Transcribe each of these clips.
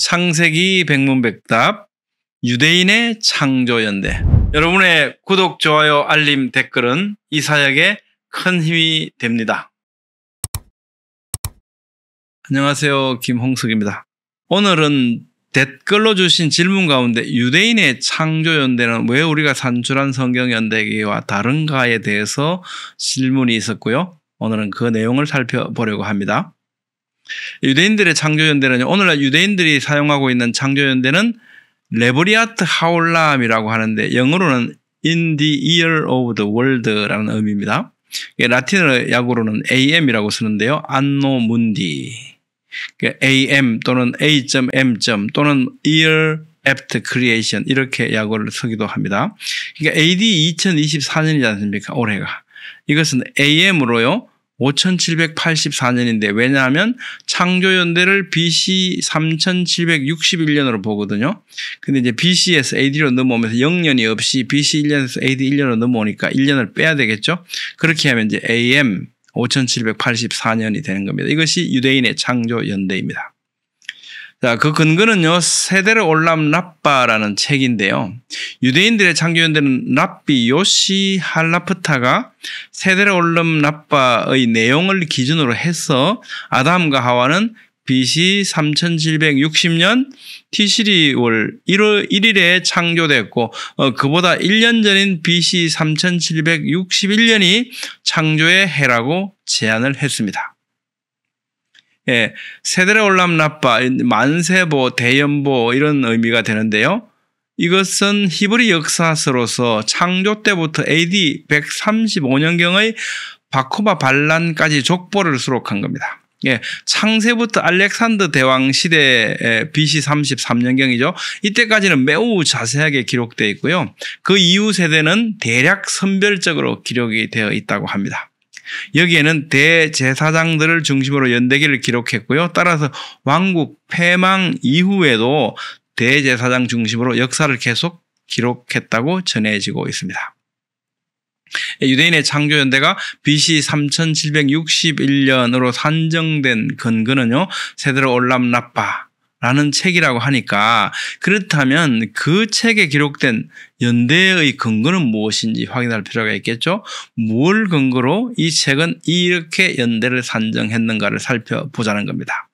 창세기 백문백답 유대인의 창조연대. 여러분의 구독, 좋아요, 알림, 댓글은 이 사역에 큰 힘이 됩니다. 안녕하세요. 김홍석입니다. 오늘은 댓글로 주신 질문 가운데 유대인의 창조연대는 왜 우리가 산출한 성경연대기와 다른가에 대해서 질문이 있었고요. 오늘은 그 내용을 살펴보려고 합니다. 유대인들의 창조연대는 오늘날 유대인들이 사용하고 있는 창조연대는 레브리아트 하올람이라고 하는데 영어로는 In the Year of the World라는 의미입니다. 라틴어 약으로는 AM이라고 쓰는데요. 안노 문디. AM 또는 A.M. 또는 Year After Creation 이렇게 약어를 쓰기도 합니다. 그러니까 AD 2024년이지 않습니까? 올해가. 이것은 AM으로요. 5784년인데 왜냐하면 창조연대를 BC 3761년으로 보거든요. 근데 이제 BC에서 AD로 넘어오면서 0년이 없이 BC 1년에서 AD 1년으로 넘어오니까 1년을 빼야 되겠죠. 그렇게 하면 이제 AM 5784년이 되는 겁니다. 이것이 유대인의 창조연대입니다. 자, 그 근거는요, 세데르 올람 라빠라는 책인데요. 유대인들의 창조연대는 랍비 요시 할라프타가 세데르 올람 라빠의 내용을 기준으로 해서 아담과 하와는 BC 3760년 티시리월 1일에 창조됐고 그보다 1년 전인 BC 3761년이 창조의 해라고 제안을 했습니다. 예, 세데르 올람 라빠, 만세보, 대연보 이런 의미가 되는데요. 이것은 히브리 역사서로서 창조 때부터 AD 135년경의 바코바 반란까지 족보를 수록한 겁니다. 예, 창세부터 알렉산더 대왕 시대 BC 33년경이죠. 이때까지는 매우 자세하게 기록되어 있고요. 그 이후 세대는 대략 선별적으로 기록이 되어 있다고 합니다. 여기에는 대제사장들을 중심으로 연대기를 기록했고요. 따라서 왕국 폐망 이후에도 대제사장 중심으로 역사를 계속 기록했다고 전해지고 있습니다. 유대인의 창조연대가 BC 3761년으로 산정된 근거는요. 세데르 올람 라빠라는 책이라고 하니까 그렇다면 그 책에 기록된 연대의 근거는 무엇인지 확인할 필요가 있겠죠. 뭘 근거로 이 책은 이렇게 연대를 산정했는가를 살펴보자는 겁니다.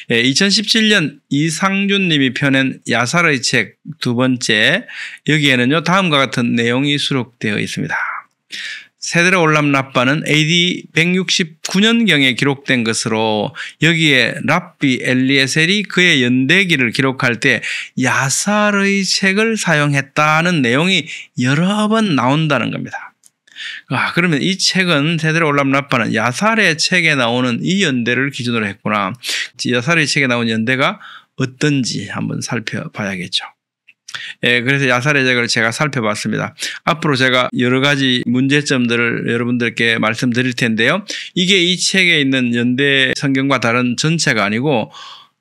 2017년 이상준 님이 펴낸 야살의 책 두 번째, 여기에는요 다음과 같은 내용이 수록되어 있습니다. 세데르 올람 라빠는 AD 169년경에 기록된 것으로 여기에 랍비 엘리에셀이 그의 연대기를 기록할 때 야살의 책을 사용했다는 내용이 여러 번 나온다는 겁니다. 그러면 이 책은 세데르 올람 라빠는 야살의 책에 나오는 이 연대를 기준으로 했구나. 야살의 책에 나온 연대가 어떤지 한번 살펴봐야겠죠. 예, 그래서 야살의 책을 제가 살펴봤습니다. 앞으로 제가 여러 가지 문제점들을 여러분들께 말씀드릴 텐데요. 이게 이 책에 있는 연대 성경과 다른 전체가 아니고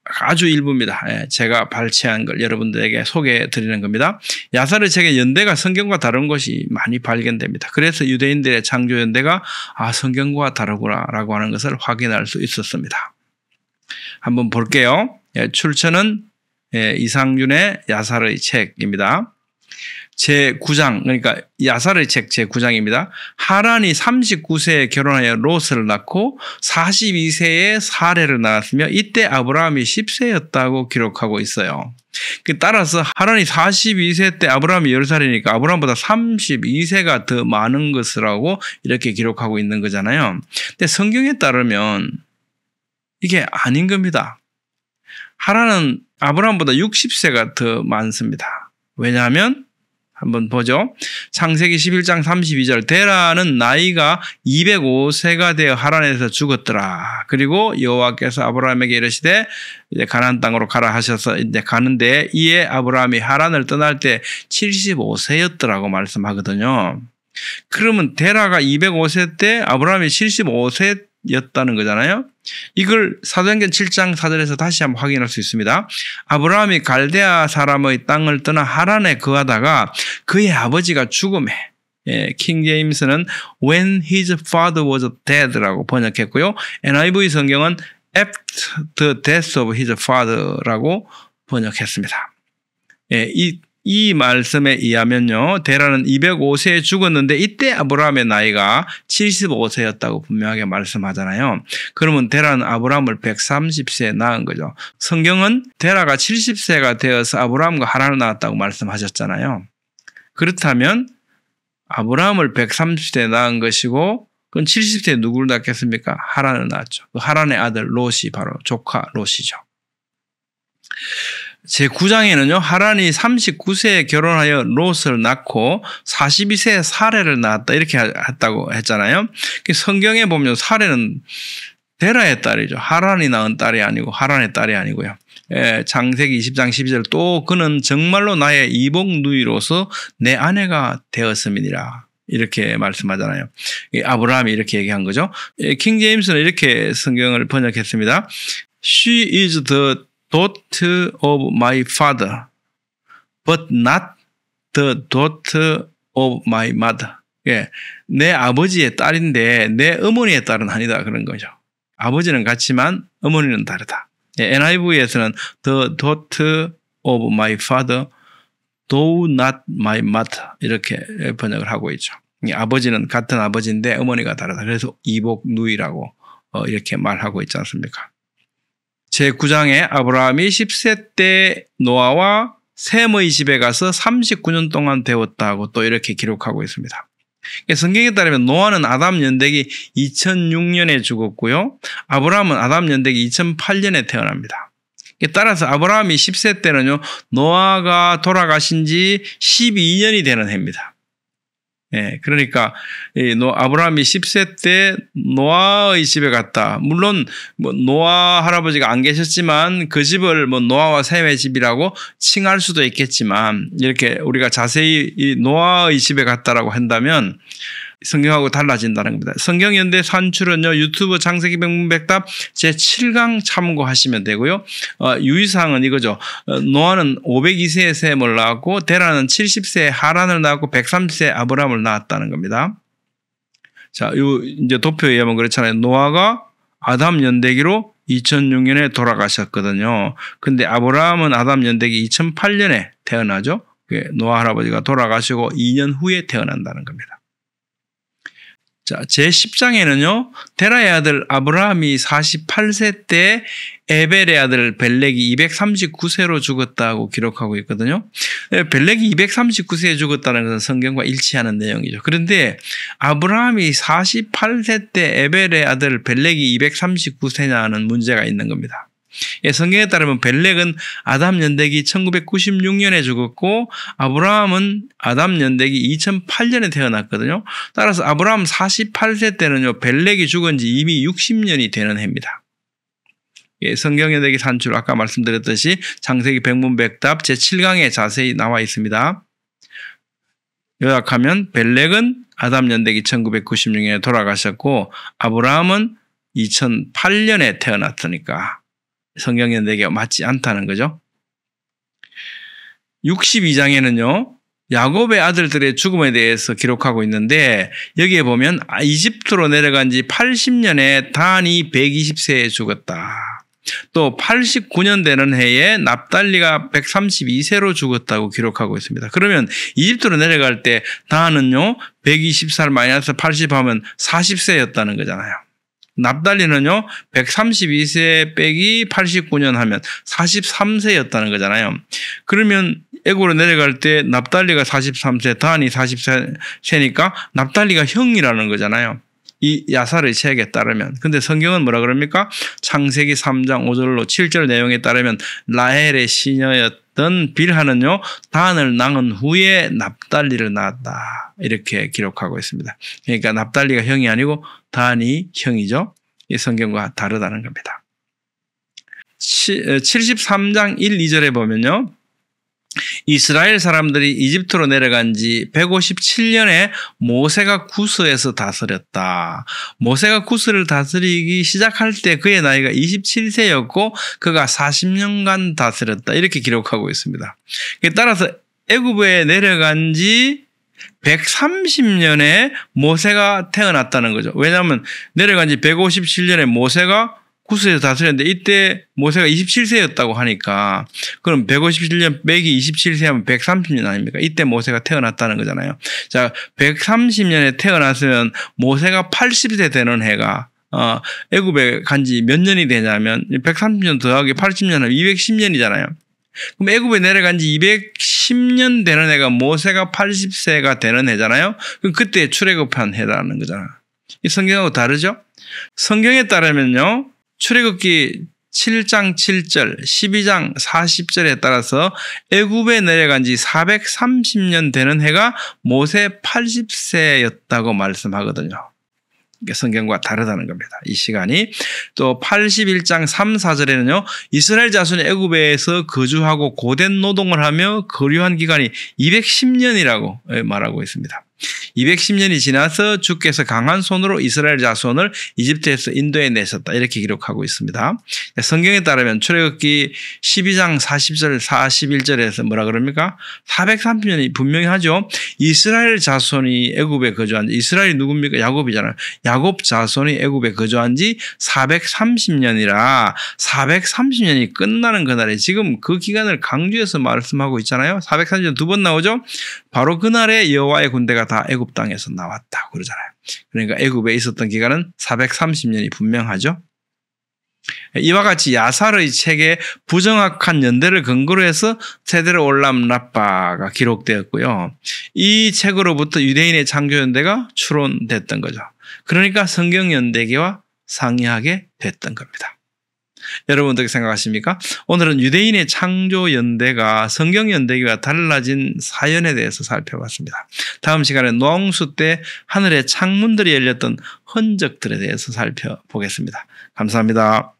아주 일부입니다. 예, 제가 발췌한 걸 여러분들에게 소개해 드리는 겁니다. 야살의 책의 연대가 성경과 다른 것이 많이 발견됩니다. 그래서 유대인들의 창조연대가 성경과 다르구나라고 하는 것을 확인할 수 있었습니다. 한번 볼게요. 예, 출처는 이상준의 야살의 책입니다. 제9장, 그러니까 야살의 책 제9장입니다. 하란이 39세에 결혼하여 롯을 낳고 42세에 사레를 낳았으며 이때 아브라함이 10세였다고 기록하고 있어요. 따라서 하란이 42세 때 아브라함이 10살이니까 아브라함보다 32세가 더 많은 것이라고 이렇게 기록하고 있는 거잖아요. 근데 성경에 따르면 이게 아닌 겁니다. 하란은 아브라함보다 60세가 더 많습니다. 왜냐하면 한번 보죠. 창세기 11장 32절 데라는 나이가 205세가 되어 하란에서 죽었더라. 그리고 여호와께서 아브라함에게 이르시되 이제 가나안 땅으로 가라 하셔서 이제 가는데 이에 아브라함이 하란을 떠날 때 75세였더라고 말씀하거든요. 그러면 데라가 205세 때 아브라함이 75세였다는 거잖아요. 이걸 사도행전 7장 4절에서 다시 한번 확인할 수 있습니다. 아브라함이 갈대아 사람의 땅을 떠나 하란에 거하다가 그의 아버지가 죽음에, 킹 제임스는 when his father was dead라고 번역했고요. NIV 성경은 after the death of his father라고 번역했습니다. 예, 이 말씀에 의하면요, 데라는 205세에 죽었는데 이때 아브라함의 나이가 75세였다고 분명하게 말씀하잖아요. 그러면 데라는 아브라함을 130세에 낳은 거죠. 성경은 데라가 70세가 되어서 아브라함과 하란을 낳았다고 말씀하셨잖아요. 그렇다면 아브라함을 130세에 낳은 것이고, 그건 70세에 누구를 낳겠습니까? 하란을 낳았죠. 그 하란의 아들 롯이 바로 조카 롯이죠. 제9장에는요, 하란이 39세에 결혼하여 롯을 낳고 42세에 사레를 낳았다 이렇게 했다고 했잖아요. 성경에 보면 사레는 데라의 딸이죠. 하란이 낳은 딸이 아니고 하란의 딸이 아니고요. 창세기 20장 12절 또 그는 정말로 나의 이복 누이로서 내 아내가 되었음이니라 이렇게 말씀하잖아요. 아브라함이 이렇게 얘기한 거죠. 킹 제임스는 이렇게 성경을 번역했습니다. She is the daughter of my father, but not the daughter of my mother. 예, 내 아버지의 딸인데 내 어머니의 딸은 아니다 그런 거죠. 아버지는 같지만 어머니는 다르다. 예, NIV에서는 the daughter of my father, though not my mother 이렇게 번역을 하고 있죠. 아버지는 같은 아버지인데 어머니가 다르다. 그래서 이복 누이라고 이렇게 말하고 있지 않습니까? 제9장에 아브라함이 10세 때 노아와 셈의 집에 가서 39년 동안 배웠다고 또 이렇게 기록하고 있습니다. 성경에 따르면 노아는 아담 연대기 2006년에 죽었고요. 아브라함은 아담 연대기 2008년에 태어납니다. 따라서 아브라함이 10세 때는요, 노아가 돌아가신 지 12년이 되는 해입니다. 예, 그러니까 아브라함이 10세 때 노아의 집에 갔다. 물론 노아 할아버지가 안 계셨지만 그 집을 노아와 셈의 집이라고 칭할 수도 있겠지만 이렇게 우리가 자세히 이 노아의 집에 갔다라고 한다면 성경하고 달라진다는 겁니다. 성경연대 산출은요, 유튜브 창세기 백문백답 제7강 참고하시면 되고요. 유의사항은 이거죠. 노아는 502세에 셈을 낳았고 데라는 70세에 하란을 낳았고 130세에 아브라함을 낳았다는 겁니다. 자, 이제 도표에 의하면 그렇잖아요. 노아가 아담 연대기로 2006년에 돌아가셨거든요. 근데 아브라함은 아담 연대기 2008년에 태어나죠. 노아 할아버지가 돌아가시고 2년 후에 태어난다는 겁니다. 자, 제10장에는요, 데라의 아들 아브라함이 48세 때 에벨의 아들 벨렉이 239세로 죽었다고 기록하고 있거든요. 벨렉이 239세에 죽었다는 것은 성경과 일치하는 내용이죠. 그런데 아브라함이 48세 때 에벨의 아들 벨렉이 239세냐는 문제가 있는 겁니다. 성경에 따르면 벨렉은 아담 연대기 1996년에 죽었고 아브라함은 아담 연대기 2008년에 태어났거든요. 따라서 아브라함 48세 때는요, 벨렉이 죽은 지 이미 60년이 되는 해입니다. 성경연대기 산출 아까 말씀드렸듯이 창세기 백문백답 제7강에 자세히 나와 있습니다. 요약하면 벨렉은 아담 연대기 1996년에 돌아가셨고 아브라함은 2008년에 태어났으니까 성경연대기가 맞지 않다는 거죠. 62장에는요. 야곱의 아들들의 죽음에 대해서 기록하고 있는데 여기에 보면 이집트로 내려간 지 80년에 단이 120세에 죽었다. 또 89년 되는 해에 납달리가 132세로 죽었다고 기록하고 있습니다. 그러면 이집트로 내려갈 때 단은요 120살 마이너스 80 하면 40세였다는 거잖아요. 납달리는요 132세 빼기 89년 하면 43세였다는 거잖아요. 그러면 애굽으로 내려갈 때 납달리가 43세, 단이 40세니까 납달리가 형이라는 거잖아요. 이 야살의 책에 따르면. 근데 성경은 뭐라 그럽니까? 창세기 3장 5절로 7절 내용에 따르면 라헬의 시녀였던 빌하는요 단을 낳은 후에 납달리를 낳았다. 이렇게 기록하고 있습니다. 그러니까 납달리가 형이 아니고 단이 형이죠. 이 성경과 다르다는 겁니다. 73장 1, 2절에 보면요. 이스라엘 사람들이 이집트로 내려간 지 157년에 모세가 구스에서 다스렸다. 모세가 구스를 다스리기 시작할 때 그의 나이가 27세였고 그가 40년간 다스렸다. 이렇게 기록하고 있습니다. 따라서 애굽에 내려간 지 130년에 모세가 태어났다는 거죠. 왜냐하면 내려간 지 157년에 모세가 구스에서 다스렸는데 이때 모세가 27세였다고 하니까 그럼 157년 빼기 27세 하면 130년 아닙니까? 이때 모세가 태어났다는 거잖아요. 자, 130년에 태어났으면 모세가 80세 되는 해가 애굽에 간 지 몇 년이 되냐면 130년 더하기 80년 하면 210년이잖아요. 그럼 애굽에 내려간 지 210년 되는 해가 모세가 80세가 되는 해잖아요. 그럼 그때 출애굽한 해라는 거잖아요. 이 성경하고 다르죠? 성경에 따르면요. 출애굽기 7장 7절, 12장 40절에 따라서 애굽에 내려간 지 430년 되는 해가 모세 80세였다고 말씀하거든요. 성경과 다르다는 겁니다. 이 시간이. 또 81장 3, 4절에는요. 이스라엘 자손이 애굽에서 거주하고 고된 노동을 하며 거류한 기간이 210년이라고 말하고 있습니다. 210년이 지나서 주께서 강한 손으로 이스라엘 자손을 이집트에서 인도해 내셨다. 이렇게 기록하고 있습니다. 성경에 따르면 출애굽기 12장 40절 41절에서 뭐라 그럽니까? 430년이 분명히 하죠. 이스라엘 자손이 애굽에 거주한 지, 이스라엘이 누굽니까? 야곱이잖아요. 야곱 자손이 애굽에 거주한 지 430년이라 430년이 끝나는 그날에 지금 그 기간을 강조해서 말씀하고 있잖아요. 430년 두 번 나오죠. 바로 그날에 여호와의 군대가 다 애굽 땅에서 나왔다고 그러잖아요. 그러니까 애굽에 있었던 기간은 430년이 분명하죠. 이와 같이 야살의 책에 부정확한 연대를 근거로 해서 세대르 올람 라빠가 기록되었고요. 이 책으로부터 유대인의 창조연대가 추론됐던 거죠. 그러니까 성경연대기와 상이하게 됐던 겁니다. 여러분 어떻게 생각하십니까? 오늘은 유대인의 창조연대가 성경연대기와 달라진 사연에 대해서 살펴봤습니다. 다음 시간에 노홍수 때 하늘의 창문들이 열렸던 흔적들에 대해서 살펴보겠습니다. 감사합니다.